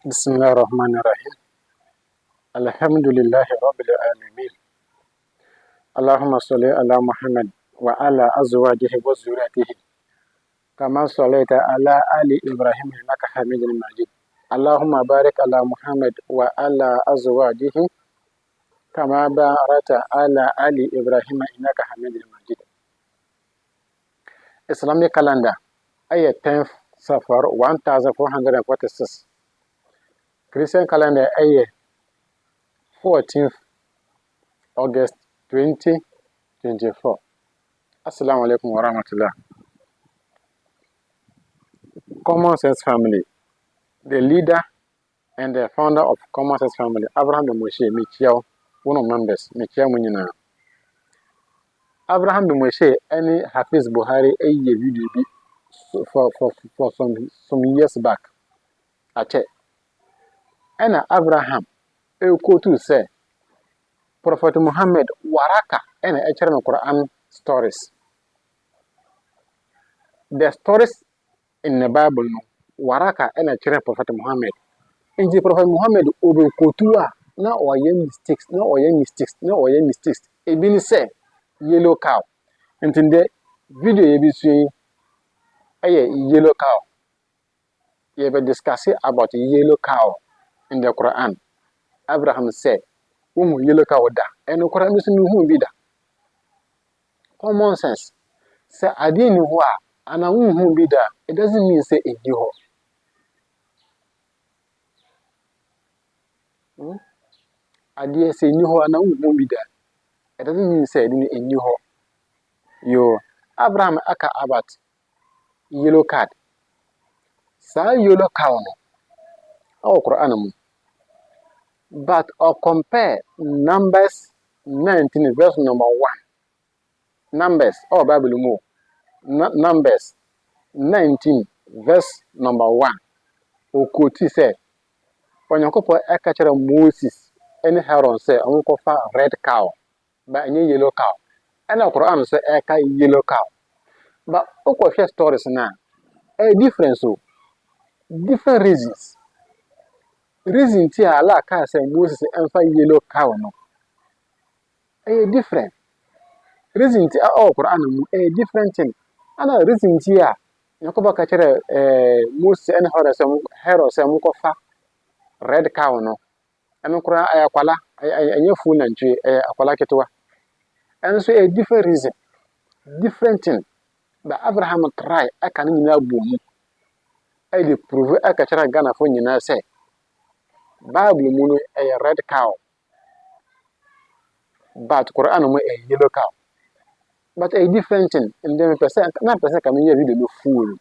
بسم الله الرحمن الرحيم. الحمد لله رب العالمين. اللهم صل على محمد وعلى أزواجه وذريته كما صليت على آل إبراهيم إنك حميد مجيد. اللهم بارك على محمد وعلى أزواجه كما باركت على آل إبراهيم إنك حميد مجيد. Islamic calendar ay 10th Safar 1446. Christian calendar ay 14th August 2024. Assalamu alaikum wa rahmatullah. Common Sense Family. The leader and the founder of Common Sense Family, Abraham de Moshe Michiao, one of members, Michiao Munina. Abraham de Moshe, any Hafiz Buhari, a video for some years back. I check. And Abraham, a quote to say, Prophet Muhammad, Waraka, and a Quran stories. The stories in the Bible, Waraka, and a Prophet Muhammad. In the Prophet Muhammad, over Kotua, now or mistakes, no or mistakes. A bin say, yellow cow. And in the video, you be saying, a yellow cow. You ever discuss about a yellow cow in the Quran. Abraham said, yellow cow da. And the Quran is who be that. Common sense. Say, I didn't know why, and I won't be that. It doesn't mean say in you. I dare say you and I won't be there. It doesn't mean say in you. Yo, Abraham aka about yellow card. Sa yellow cow no. Oh, Quran. But or compare Numbers 19 verse number 1. Numbers, oh Bible more. Numbers 19 verse number 1. Okoti said, when you go aka chere Moses, any Aaron say, I will go red cow, but any yellow cow. And the Quran say aka yellow cow. But okay, stories now. A difference, so different reasons. Reason tia Allah can say Moses and yellow cow no. A different. Reason tia Quran a different thing. And a reason tia Yakoba kachere Moses and Hero say mukofa red cow no. And Quran ayakwala ay full and tree akwala ketwa. And so a different reason. Different thing. But Abraham try I can boom. I prove I kachere Ghana for nyina say Bible muno a red cow, but Quran mo a yellow cow. But a different thing, and then percent, 9% can hear the fool.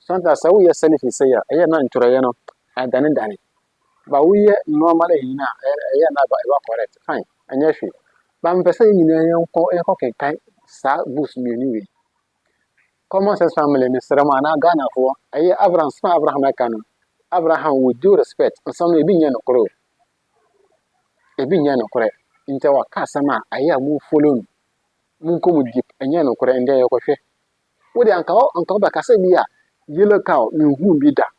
Sometimes I will send if you say, I am not Turayano, and then Danny. But we normally in a not correct, fine, and yes, but I'm saying in a young cocky kind, start boost me anyway. Common Sense Family, Mr. Ramana Ghana for a year Abraham Mecano. Abraham with due respect, and some may be no crow. A binyano correct. Into our customer, I am move following. Munko mu deep, and yano correct and there. What the uncle Bacasabia, yellow cow, you who be that.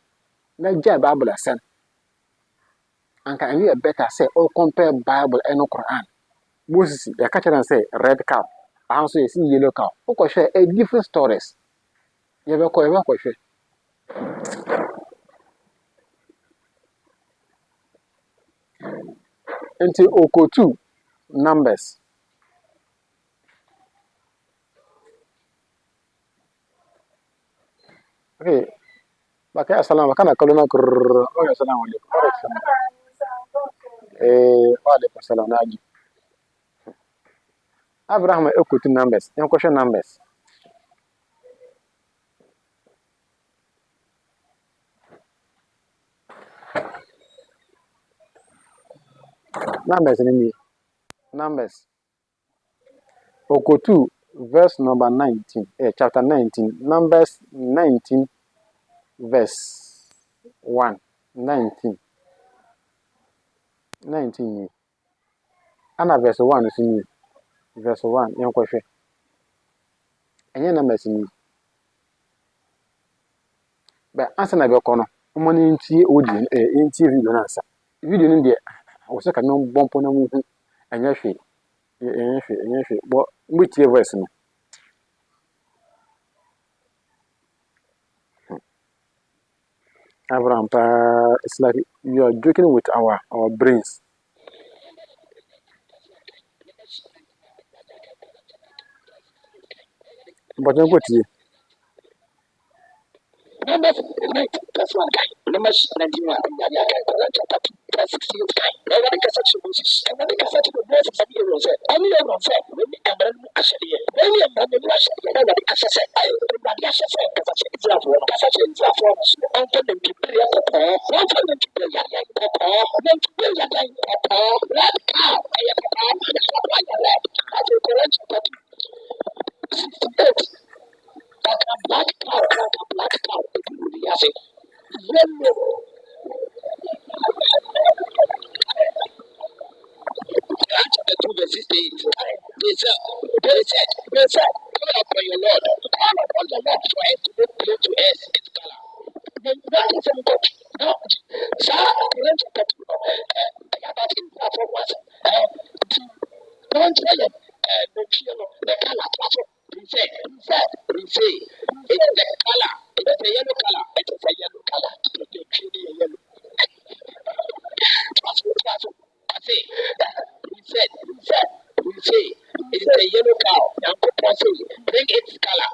Not Jab Bible sen. And can you better say, oh, compare Bible and Quran. Moses, the catcher and say, red cow. I also see yellow cow. Okay, share a different stories. You ever call a question. Until Oko 2 Numbers. Okay. Bakay assalamu kana kaluna kur. Oh, assalamu alaikum. Wa alaikum salam naji. Abraham Oko 2 Numbers. Yan question Numbers. Numbers ni me. Numbers. Oko 2 verse number 19. Chapter 19. Numbers 19 verse 1. 19. 19. Ana verse 1 is in verse 1. Yan question. Enye numbers ni. But answer na be kono. Money into audio, into video answer. Video in the I was like a non bump on a movie and your feet. But which your verse? Abraham, it's like you are joking with our brains. But I'm good to you. Numbers 1 guy. Numbers 91. Verse 16 guy. Never the cassette Moses. And when the cassette of Moses and heroes, only a man said, when the Amran Ashadi, when the Amran Russian, and the cassette, I remember the cassette, cassette is love, cassette is love, and then the people, one from the people, then to build a young papa, red cow, I have a cow, and a white red, as a correct 68. Black cow, black cow, yes, yellow. Chapter 2, verse 68. They said, call upon your Lord. Call upon the Lord for us to look clear to us his color. Then that is a book. No, sir, chapter 2. About him, for what? Don't tell him. The color. He said, it is the color. It is a yellow color. It is a yellow color. It is a yellow. I say, we say, it is a yellow cow. Bring its color.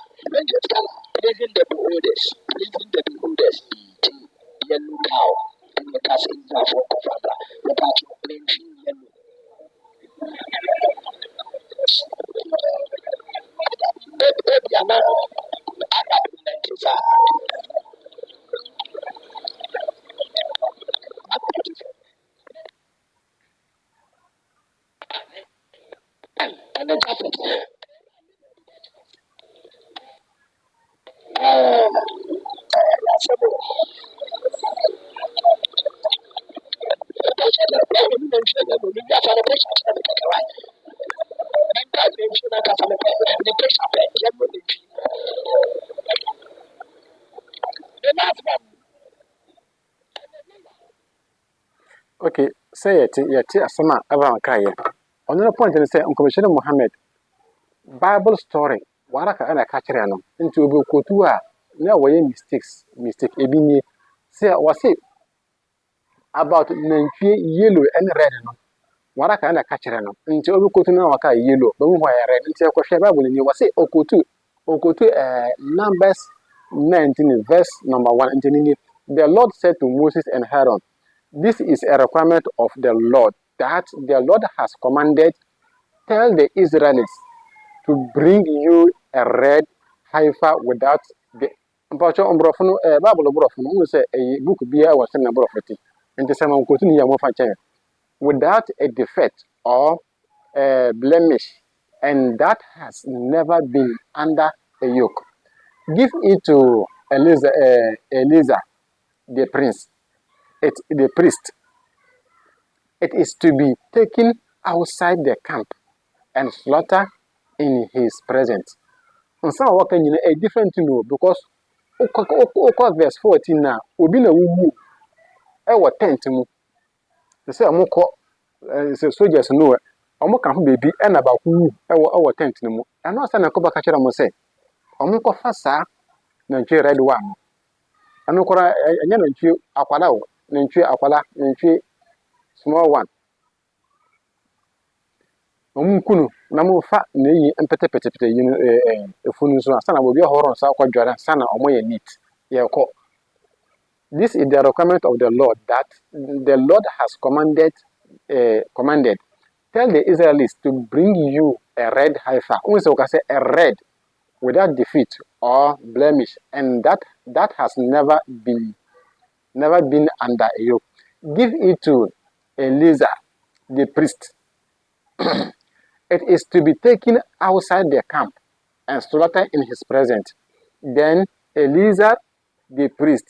Pleasing the beholders. Yellow cow. And the cast is now for Kofaka. Look at you, plenty yellow. Baby, I'm not. And the prophet. Okay, say it, a summer around Kaya. Another point in say, Commissioner Mohammed, Bible story, Waraka and a catcherano, into a book no way mistake, Ebini, say, was it about 9 yellow and red. Waraka and a catcherano, into a book yellow, but why I read into a question Bible in you was it Okotu, Numbers 19, verse number 1. The Lord said to Moses and Aaron, this is a requirement of the Lord that the Lord has commanded. Tell the Israelites to bring you a red heifer without the Bible say a book beer was in a prophet. And the same continue without a defect or a blemish, and that has never been under a yoke. Give it to Eliza, the prince. It's the priest. It is to be taken outside the camp and slaughtered in his presence. And some working in a different thing because verse 14 now, Obi na wuwu, our tent mu. They say amoko soldiers no, amoka ho baby and about who our tent mu. And no say na ko ba ka kira mo say, amoko fa saa na ntwe red one. Ano kora enya na ntwe akwala o, na ntwe small one. Kunu na mo fa na yi empete yi efunu so sana bo bi horon sa kwa dwara sana omo ye neat ye ko. This is the requirement of the Lord that the Lord has commanded. Tell the Israelites to bring you a red heifer. We say a red without defeat or blemish, and that has never been under a yoke. Give it to Eleazar, the priest. It is to be taken outside the camp and slaughtered in his presence. Then Eleazar, the priest,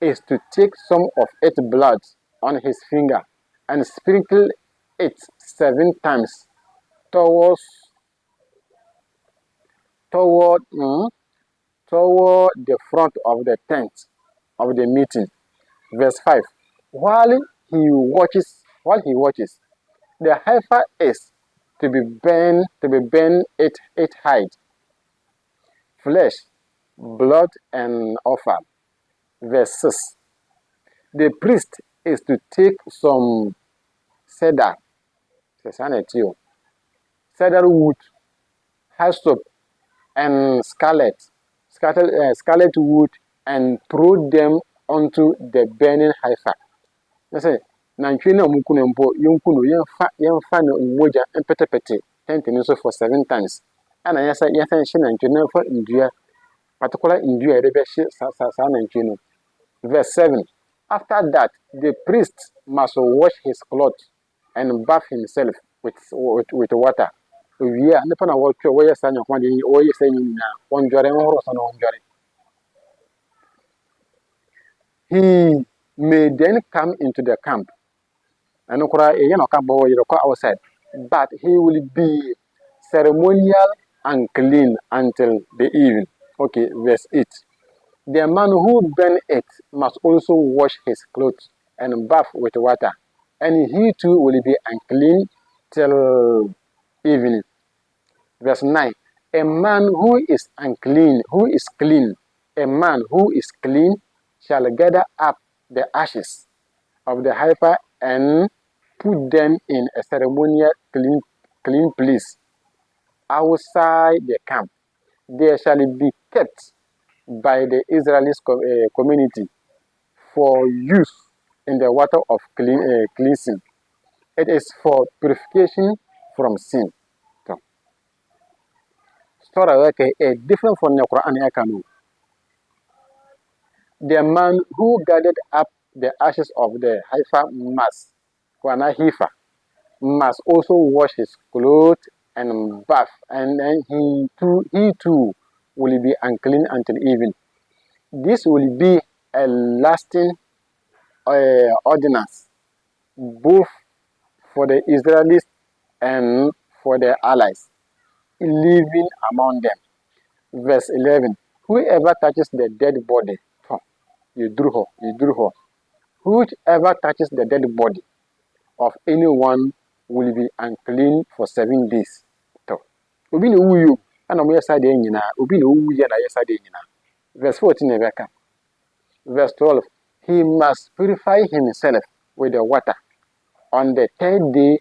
is to take some of its blood on his finger and sprinkle it 7 times toward the front of the tent of the meeting. Verse 5. While he watches, the heifer is to be burned it hide, flesh, blood, and offal. Verse 6. The priest is to take some cedar, cedar wood, hyssop, and scarlet wood, and throw them onto the burning heifer. Say, nantwie na omukunu mpo yonkunu yemfa na mmoja mpetepete tent ni so for 7 times. Ana yesa nhye nantwie na fa ndua, particular ndua ebe hye sa nantwie no. Verse 7. After that, the priest must wash his clothes and bath himself with water. Owia ne pa na wo twa wo yesa nyakwa de wo yesa nyina wonjore nhoro so na wonjore. He may then come into the camp. And outside, but he will be ceremonial and clean until the evening. Okay, verse 8. The man who burn it must also wash his clothes and bath with water, and he too will be unclean till evening. Verse 9. A man who is clean, a man who is clean shall gather up the ashes of the heifer and put them in a ceremonial clean place outside the camp. They shall be kept by the Israeli community for use in the water of cleansing. It is for purification from sin. So, story different from the Quran. The man who gathered up the ashes of the heifer must also wash his clothes and bath, and then he too will be unclean until evening. This will be a lasting ordinance, both for the Israelis and for their allies living among them. Verse 11. Whoever touches the dead body, whoever touches the dead body of anyone will be unclean for 7 days. Obi na wuyo, ana mo yesa de nyina, obi na wuye na yesa de nyina. Verse 14 Verse 12. He must purify himself with the water on the 3rd day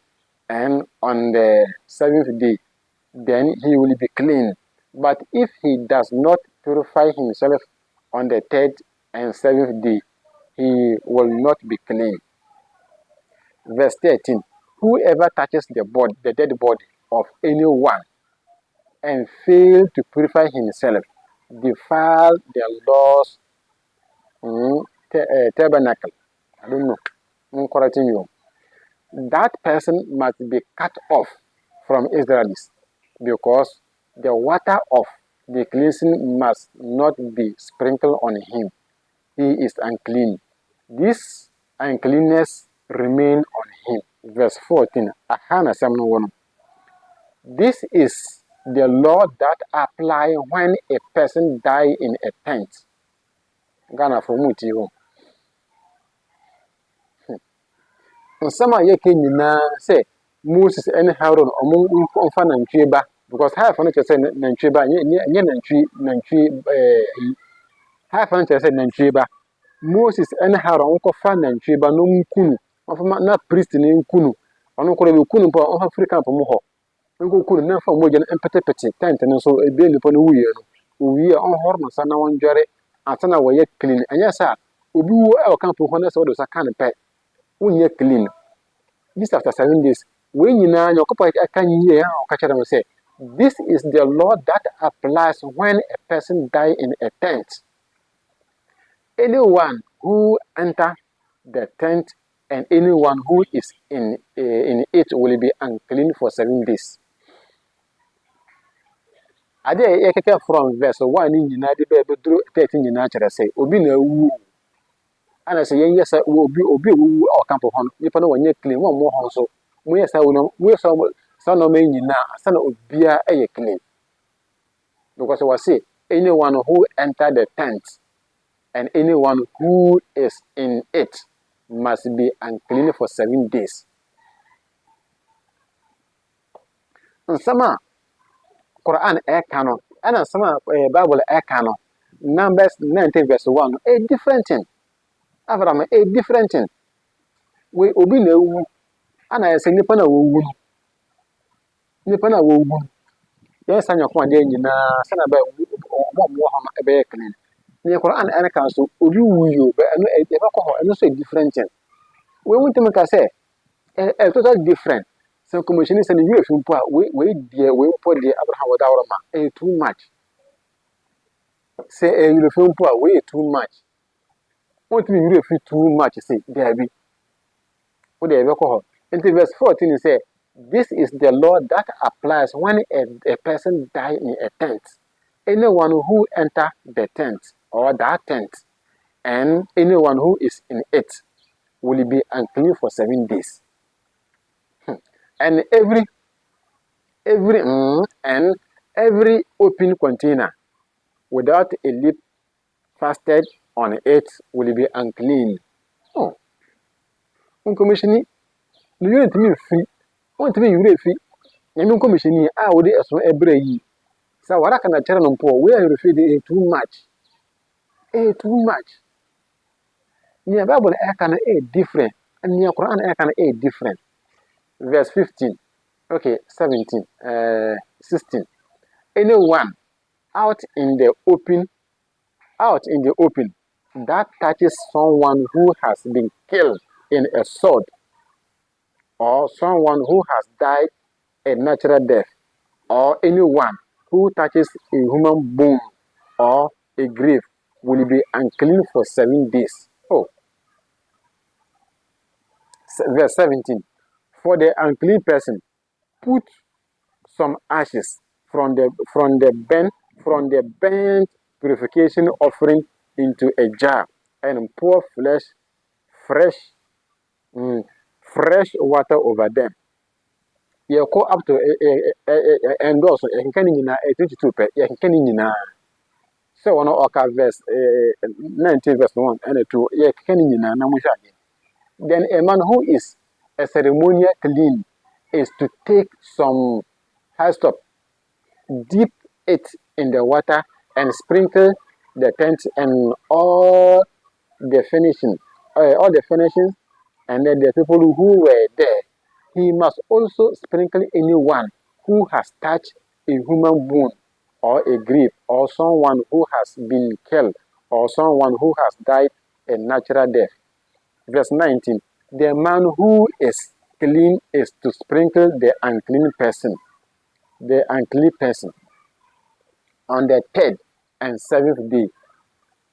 and on the 7th day. Then he will be clean. But if he does not purify himself on the 3rd and 7th day, he will not be clean. Verse 13. Whoever touches the dead body of anyone and fail to purify himself defile the Lord's tabernacle. I don't know. I'm correcting you. That person must be cut off from Israelis because the water of the cleansing must not be sprinkled on him. He is unclean. This uncleanness remain on him. Verse 14. This is the law that apply when a person die in a tent. Ghana for Mutio. Some are say Moses and Haron or Fanantriba because half of it said Nantriba, half of it said Nantriba. Moses and Haron Fanantriba no Kunu, of not priest in Kunu, or no Kunu or African from Moho. Uncle Kunu never from Mojan and Petepete, tent and so a bill upon a weir. We are on Horma, Sana one jury, and Sana were yet clean. And yes, sir, Ubu our camp when us orders a can of pet. Yet clean. This after 7 days. When you know your couple can hear or catch them say, this is the law that applies when a person die in a tent. Anyone who enter the tent and anyone who is in it will be unclean for 7 days. I dare from verse 1 in United Baby 13 in natural say, Obi na woo. And I say, yes, I will be or camp of home. You know, when you clean one more also. We are some of me now, son of beer a clean. Because I was say, anyone who enter the tent and anyone who is in it must be unclean for 7 days. Nsama Quran ekano and nsama Bible ekano Numbers 19 verse 1 a different thing. Abraham a different thing. We obi na ewu ana yese nipa na wowu nipa na wowu yes anya kwa de nyina sana ba mo ha ma ebe clean. Ni Quran eka so obi wuyo be eno e ba ko ho eno so different thing. We want to make us say total different. So commission say you if mpo we die we mpo de Abraham without ma too much. Say you if mpo we too much. Want me you if too much say there be. What dey be ko ho. Into verse 14 say this is the law that applies when a person die in a tent. Anyone who enter the tent or that tent and anyone who is in it will be unclean for 7 days. And every open container without a lip fastened on it will be unclean. Oh, commissioning, the unit mean free. Want to be you free? You commissioning, I would as well every year. So what I can tell them poor, we are refusing too much. Too much. Near Bible can different, and near Quran can different. Verse 15, okay, 17, 16. Anyone out in the open that touches someone who has been killed in a sword or someone who has died a natural death or anyone who touches a human bone or a grave will be unclean for 7 days. Oh, verse 17. For the unclean person, put some ashes from the burnt purification offering into a jar and pour fresh fresh water over them. You call up to and also you can in 22 per you can in so one oka verse 19 verse 1 and 2 you can in then a man who is a ceremonial clean is to take some hyssop, dip it in the water and sprinkle the tent and all the furnishings, and then the people who were there. He must also sprinkle anyone who has touched a human bone or a grave or someone who has been killed or someone who has died a natural death. Verse 19. The man who is clean is to sprinkle the unclean person on the 3rd and 7th day,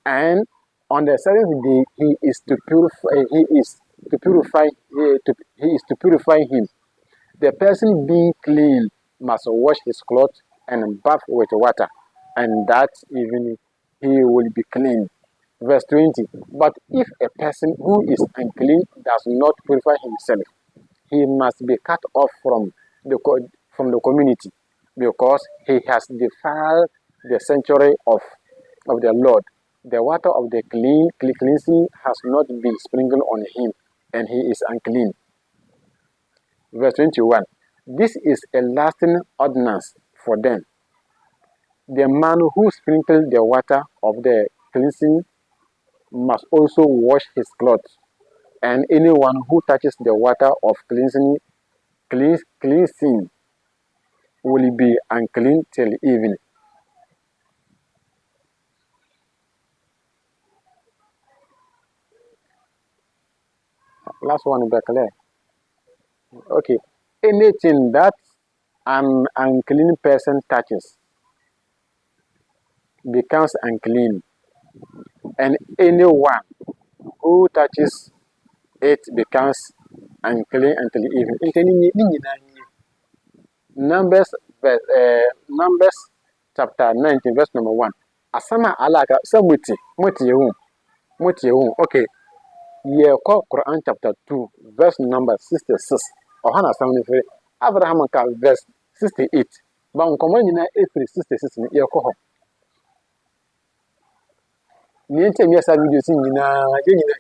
and on the 7th day he is to purify him. The person being clean must wash his clothes and bath with water, and that evening he will be clean. Verse 20. But if a person who is unclean does not purify himself, he must be cut off from the community, because he has defiled the sanctuary of the Lord. The water of the cleansing has not been sprinkled on him, and he is unclean. Verse 21. This is a lasting ordinance for them. The man who sprinkled the water of the cleansing must also wash his clothes, and anyone who touches the water of cleansing will be unclean till evening. Last one, Beckley. Okay. Anything that an unclean person touches becomes unclean, and anyone who touches it becomes unclean until evening. Numbers chapter 19 verse number 1. Asama alaka samuti muti hu. Okay. Ye ko Quran chapter 2 verse number 66. Ohana samni fere Abraham ka verse 68. Ba nkomo nyina efiri 66 ni ye ko ho. Niente mi asa video si nyina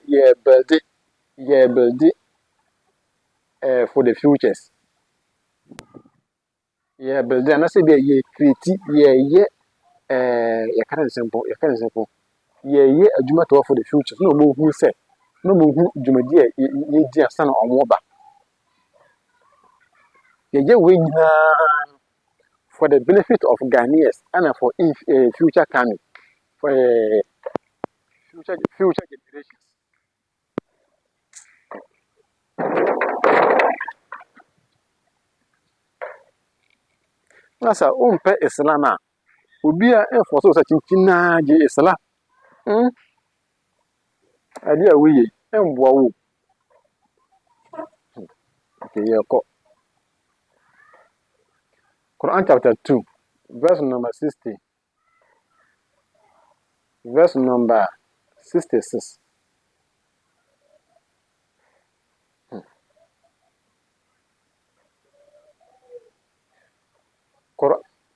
ye build for the futures. Ye build and I say ye create ye simple. Ye adwuma to for the future. No mo hu say. No mo hu dwumadi ye di asa na omo ba. Ye we nyina for the benefit of Ghanaians and for future coming. For future generations. Nasa umpe Islam a obi a enforce so chinchin je Islam. Ade a wiye emboa wo. Okay, Quran chapter 2 verse number 60. Verse number 66.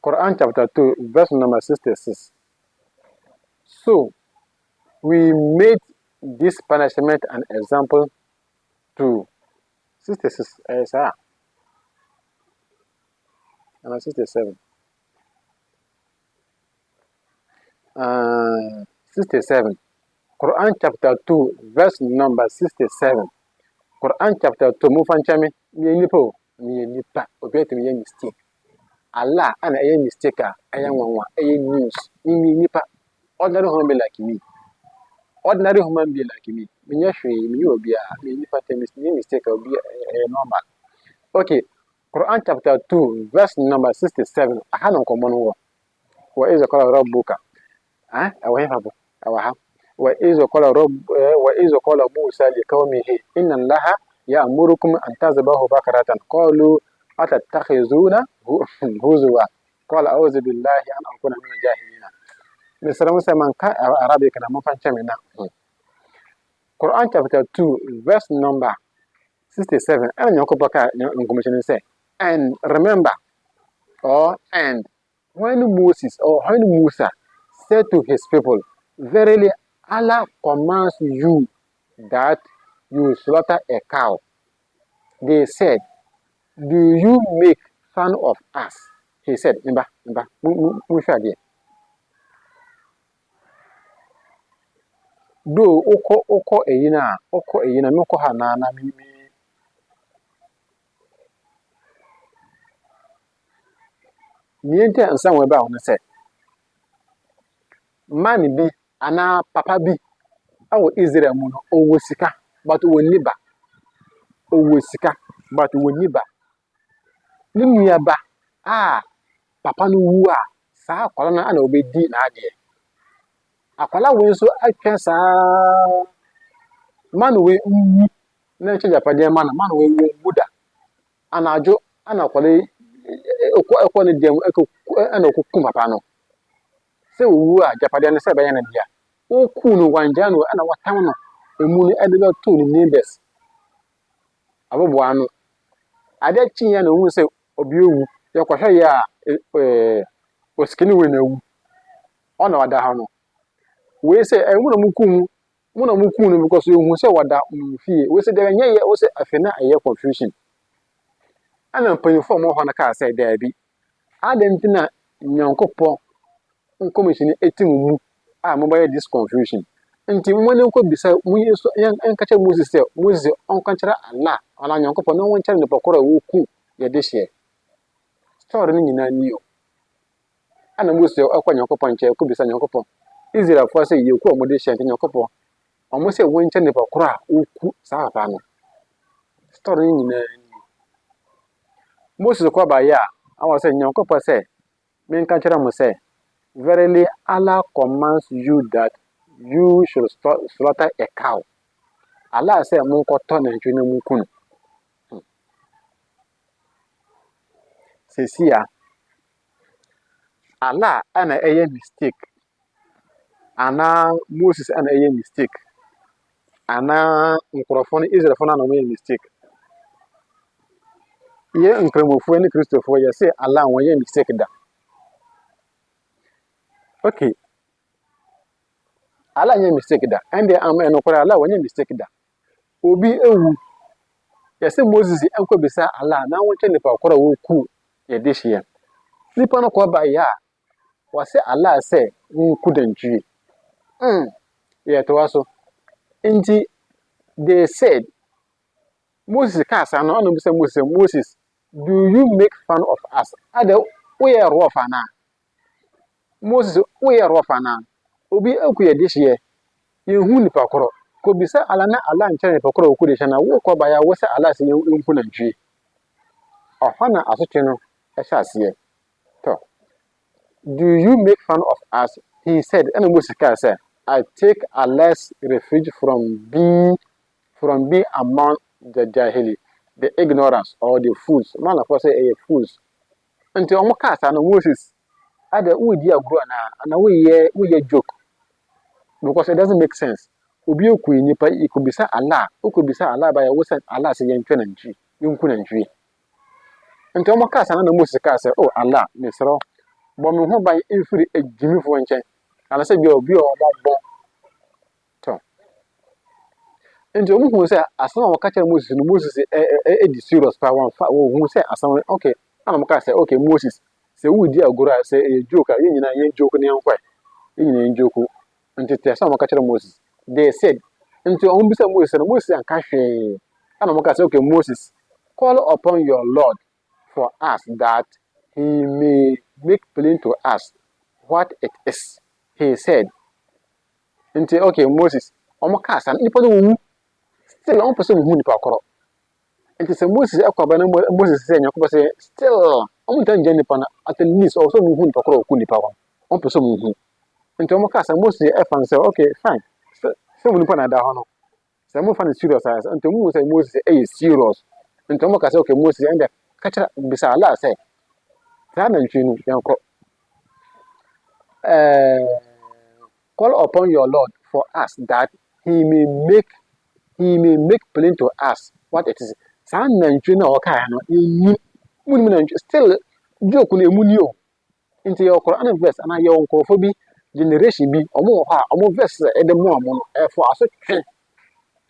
Quran chapter 2 verse number 66. So we made this punishment an example to 66 and 67. 67. Quran chapter 2 verse number 67. Quran chapter 2 mufanchame ni nipa obiati mi mistake. Allah ana mistake aya nwanwa news ni nipa ordinary human being like me. Ordinary human being like me. Me obi a me nipa mistake obi normal. Okay. Quran chapter 2 verse number 67. Ahana nkomono wo. Wa iza qala rabbuka. Awahe fabo. Awaha. Wa iza qala Musa liqaumihi inna Allaha ya'murukum an tazbahu bakaratan qalu atattakhizuna huzwa qala a'udhu billahi an akuna min jahilina. Misra Musa man ka Arabic na mafanchame na. Quran chapter 2 verse number 67. And and remember, and when Musa said to his people, verily Allah commands you that you slaughter a cow. They said, do you make fun of us? He said, Mba, do oko eyina meko ha na mi niente ansan we ba ho se man bi ana papa bi awo Israel mu no owo sika but woni ba owo sika but woni ba ni nua ba papa no wu a saa akwala na ana obedi na ade akwala we so atwa saa man we wu na che japade man we wu da anajo ana akwala ekwo ne dem ana okukum papa no se wu a japade ne se be yana dia oku no wanja no ana watam no emu no ede be to ni neighbors abobo anu ade chinya no hu se obi owu ye kwahwe ya oskini we na wu ona wada ha no we se mu na mukum no because you hu se wada fie we se de nye ye we se afena aye confusion ana mpanifo mo ho na ka se da bi adentina nyankopon nkomishini etimu mo buy this confusion nti mo ne ko bisa mu yeso en kacha Moses se Moses on kanchara Allah ala nyankopon no won kyere ne pokoro wo ku ye de hye story ni nyina ni yo ana Moses akwa nyankopon kyere ko bisa nyankopon Israel fo se ye ku o mo de hye nyankopon o mo se won kyere ne pokoro a wo ku sa pa no story ni nyina Moses ko ba ya awa se nyankopon se men kanchara mo se verily Allah commands you that you should slaughter a cow. Allah said, Munko ton and junior mukun. Says here, Allah and a mistake. Anna Moses and a mistake. Anna microphone is a phone and a mistake. Ye uncremo any Christopher, you say Allah when you mistake that. Okay. Allah nya mistake da. Ende am enokora Allah wanya mistake da. Obi ewu. Yase Moses enko bisa Allah na wonche nipa kora wo ku ye dehye. Nipa no ko ba ya. Wase Allah se nku dantwie. Yeah, to also. Inti they said Moses kasa no anu bisa Moses, do you make fun of us? Ada we are rough ana. Moses we are rough ana. Obi aku ye dehye. Ye hu nipa koro. Ko bisa ala na ala nche nipa koro ku dehye na wo ko ba ya wo se ala se ye nku dantwie. Ohana asotwe no ehya ase. To. Do you make fun of us? He said, and Moses said, I take Allah's refuge from being among the jahili, the ignorance or the fools. Man of course say fools. Until Omokasa and Moses either we dear grow and we joke. Because it doesn't make sense. Ubi ku nipa it could be sa Allah, who could be sa Allah by a word Allah say yen and tree, you couldn't tree. Until Omokasa and Moses say, oh Allah, Mr. But me ho by every a Jimmy for one chain. And I said, you'll be all about bon. And the woman who said, as long as catching Moses is serious power who said, as someone, okay, I'm going to say, okay, Moses. Say, who dear Gura say a joke, you joke in your in joke. And to tell some catcher Moses. They said, into Umbisa Moses and Cash. And I'm going to say, okay, Moses, call upon your Lord for us that he may make plain to us what it is. He said, until okay, Moses, Omakasa, and people still on person who nipa koro. And it's a Moses, Moses saying, still, I'm telling Jennifer at least also who nipa koro, who nipa one person who. Until Omakasa, Moses, and say, okay, fine. So many people are down. Some fun is serious, until Moses is serious. Until Omakasa, okay, Moses, and the catcher beside Allah say, call upon your Lord for us that he may make plain to us what it is. San Nanchina or Kayano, still joke on a munio into your Quran verse and your uncle for be generation be or more verse at the moment for us.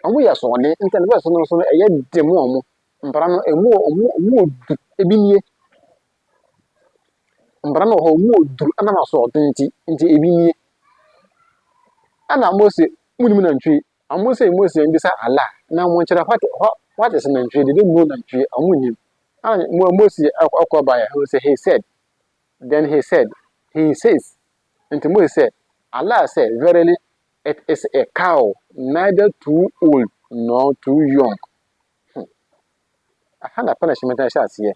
And we are so on it, and the verse no so a yet demo, and more a binie. Mbrano ho mu duru ana na so odunti nti ebini ana mose munum na ntwi amose mose mbisa ala na mo nkyere what is na ntwi they don't know na ntwi amunyim ana mose akoba ya he says nti mose said Allah said verily it is a cow neither too old nor too young. Afana punishment I shall see.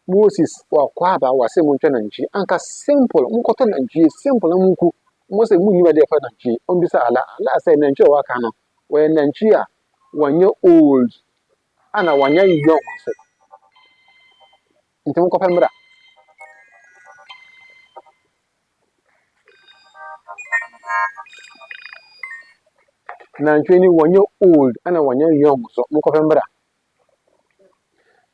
Moses wa kwaba wase mu ntwa nantwi anka simple munkoto nantwi simple munku Moses munyi ba de fa nantwi on bisa ala say nantwi wa ka no we nantwi a wanye old ana wanye young so nti munko fa mra nantwi ni wanye old ana wanye young so munko fa mra.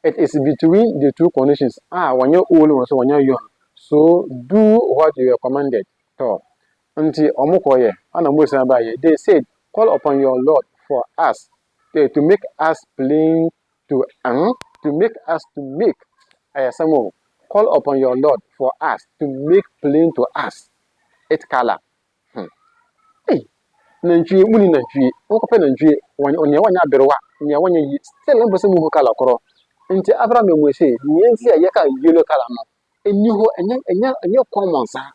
It is between the two conditions wanye old so wanye young, so do what you are commanded to. Until Omokoye, and Musabaye, they said, call upon your Lord for us to make us plain to make some call upon your Lord for us to make plain to us it color. Hey, Nanchi, Muni Nanchi, Open Nanchi, when on your one aberwa, near 1 year, still a person who color coro. Until Abraham will say, Yancy, a yaka yellow color, and you and your common sir.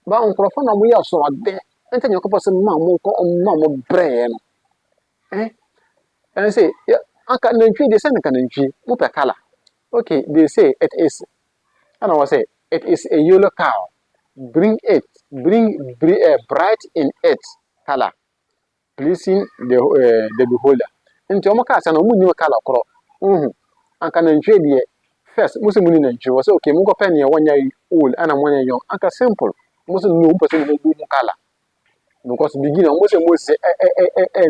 Ba nkrofo na mo ya so ade enta nyakopo se ma mo brain and say aka nantwi they say na nantwi mo pe kala. Okay, they say it is and I was say it is a yellow cow, bring bright in its color pleasing the beholder. Nti o mo ka sa na mo nyi kala kro aka nantwi de first mo se mo ni nantwi was okay mo ko pe ne wonya old ana mo nya young aka simple. Most of no person who do color because beginning most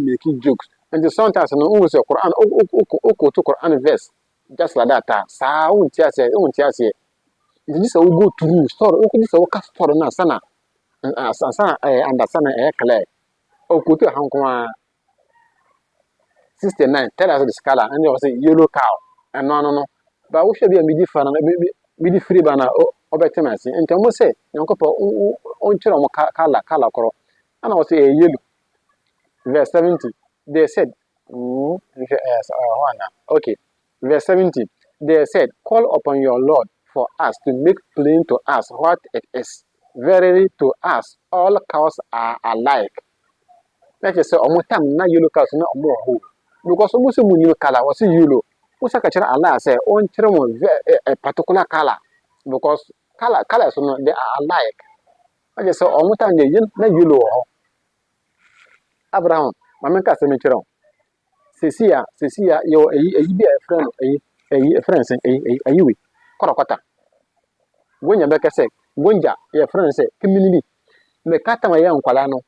making jokes and the sometimes no almost Quran to Quran verse just like that sa untia say this will go through story this will cast story na sana understand clear okutu hankwa 69 tell us the scholar and you say yellow cow and no but we should be a midi fan midi free bana obetemasi enti mo say nyankopɔ on kyerɛ mo kala koro and I was say yellow verse 70 they said okay verse 70 they said call upon your Lord for us to make plain to us what it is. Verily to us all cows are alike. That is omo tam na yellow cows na omo ho because omo se munyi color was yellow. Musa ka kira Allah say on kira mo a particular color because colors no they are alike. That is omo tam de yin na yellow ho. Abraham mamenka se me kira. Sesia yo bi a friend friend say we korokota. Wonya beka say gonja your friend say kimini me kata ma ya nkwala no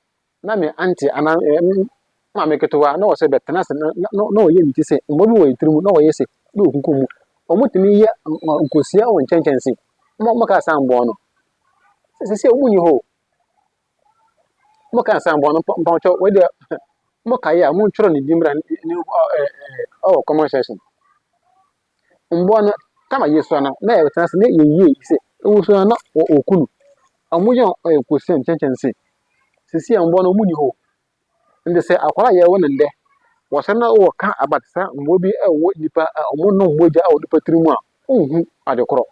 na me anti ana ma me ketewa na wo se betena se no ye mi ti se mbo bi wo yitirimu na wo ye se na okunkomu omutimi ye nkosia wo nchenchensi mo ka san bo no se omunyi ho mo ka san bo no mpa cho we de mo ka ya mo ntworo ni dimra ni common session mbo no kama yesu na ye betena se na ye se wo so na okunu amuja nkosia nchenchensi sisi ambo no muni ho nde se akwara ye won nde wasana wo ka abatsa mbobi e wo nipa omo no mboja a wo nipa tirimu a ohu adekoro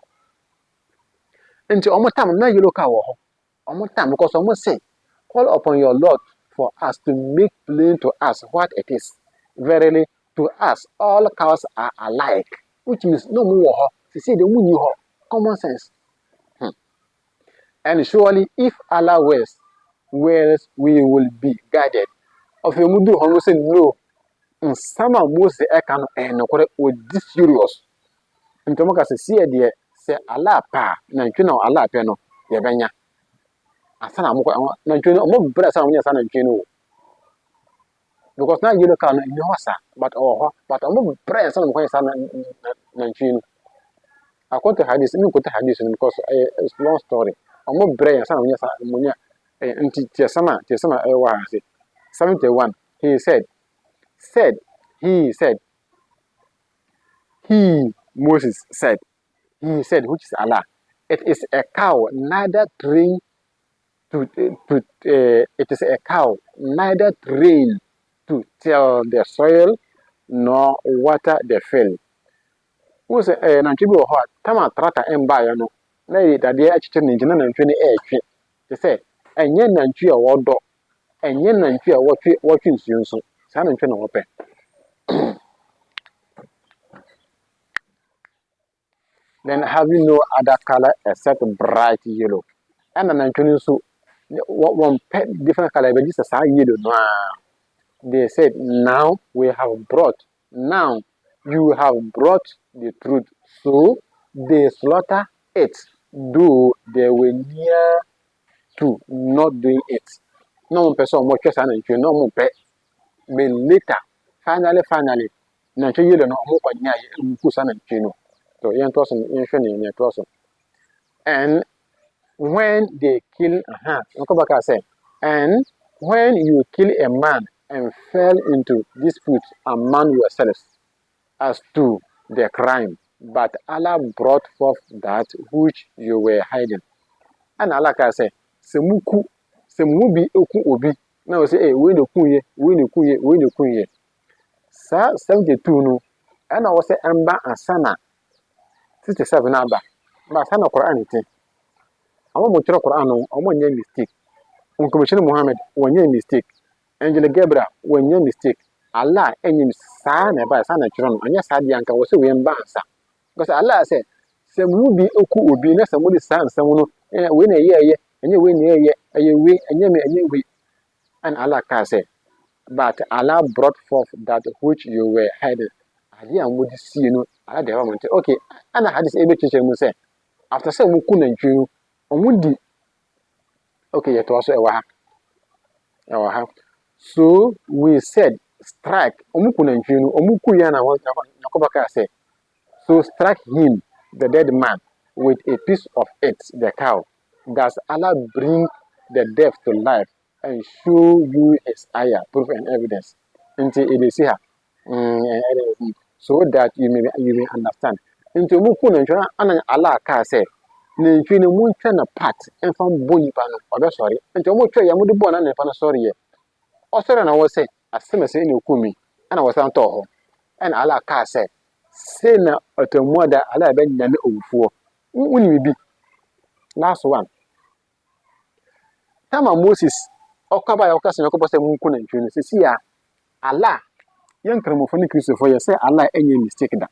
nti omo tam na yelo ka wo ho omo tam because omo say call upon your Lord for us to make plain to us what it is. Verily to us all cows are alike, which means no mo wo ho sisi de muni ho common sense. And surely if Allah wills we will be guided. Of a mudu hono say no. Some of most can and with this serious. And Tomoka say dear say Allah pa na ntwena Allah pe no ye benya. Asana mo na ntwena mo bra sa mo nya sana ntwena o. Because now you look at no wasa but mo bra sa mo kwa sana na ntwena. According to hadith, me quote hadith because it's long story. Mo bra sa mo nya sa mo nya nti tiesama e wa say 71 he said Moses said which is Allah, it is a cow neither trained to it is a cow neither trained to till the soil nor water the field. Who say na ntwi bi wo ho tama trata emba ya no na yi dade a chiche ne ngina na ntwi ne etwe te say enye na ntwi a wodo enye na ntwi a wotwe nsuo nso sa na ntwi na wope. Then having no other color except bright yellow. And an Antonio so one pet different color, but this is a yellow. No. They said, now you have brought the truth. So they slaughter it, though they were near to not doing it. No person more just an no more pet. But later, finally, Nancho yellow no more kusan and chino. So yan tossen in your tossen. And when they kill and when you kill a man and fell into dispute among yourselves as to the crime, but Allah brought forth that which you were hiding. And Allah can say, Semubi oku obi. Now say, hey, we no kunye. Sa 72 no. And I was say, Amba and Sana 67 aba. But Sana Quran it. Amo mo tro Quran no, amo nye mistake. Commissioner Muhammad wonye mistake. Angel Gabriel wonye mistake. Allah enyim sa na ba sa na tro no. Anya sa de anka wo se we mba ansa. Because Allah said, Semubi oku obi na samudi sa ansa no. We na ye enye we na ye we enye me enye we. And Allah can say, but Allah brought forth that which you were hiding. Ali amudi see no. Allah de wa okay. Ana hadis ebe chiche mu say after say mu ku na ntwi omudi okay yet also ewa ha so we said strike omuku na ntwi no omuku ya na yakobaka say so strike him the dead man with a piece of it the cow. Does Allah bring the dead to life and show you his ayah, proof and evidence. Until it is here. So that you may understand. Into muku na ntwana ana Allah ka say na ntwi na mu ntwa na part emfa mbo nipa no obe sorry. Into mu twa ya mu de bo na nipa no sorry ye. O sorry na wo say asema say na okumi ana wo san to ho. And Allah ka say na otamu da Allah be nyane owufuo. Wuni bi. Last one. Tama Moses okaba ya okasa yakobo say mu nku na ntwi no sisi ya Allah yan kramofo ni Christopher ye say Allah enye mistake da.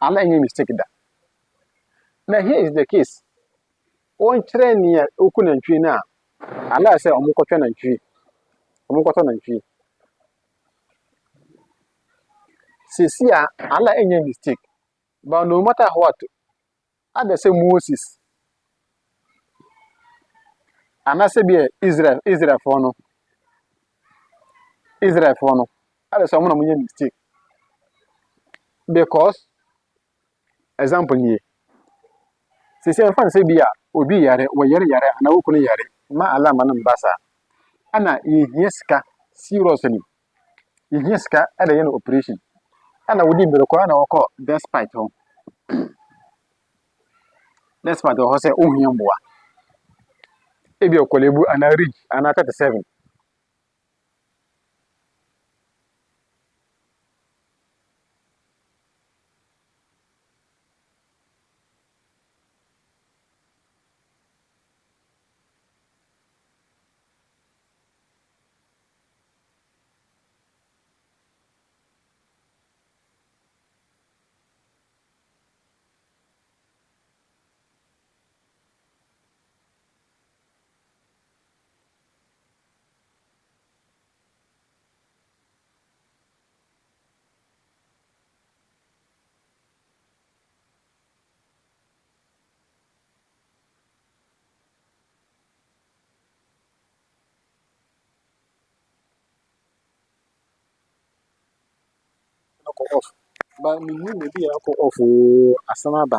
Allah enye mistake da. Now here is the case. On train near Okunantri now. Allah say Omukotran and tree. Omukoton and tree. Sisia, Allah any mistake. But no matter what, others say Moses. And I say be Israel for no. Israel for no. Others someone of mistake. Because example here. Sisia fan say be a obi yare, or yare, and I will yare. Ma Allah manam basa. Anna yeska seriously. Yeska at the end of operation. And I would be required to call despite home. Despite the horse, oh, yamboa. If you're Kolebu and I reach and I 37. Off. But me maybe I go off. Asamaba.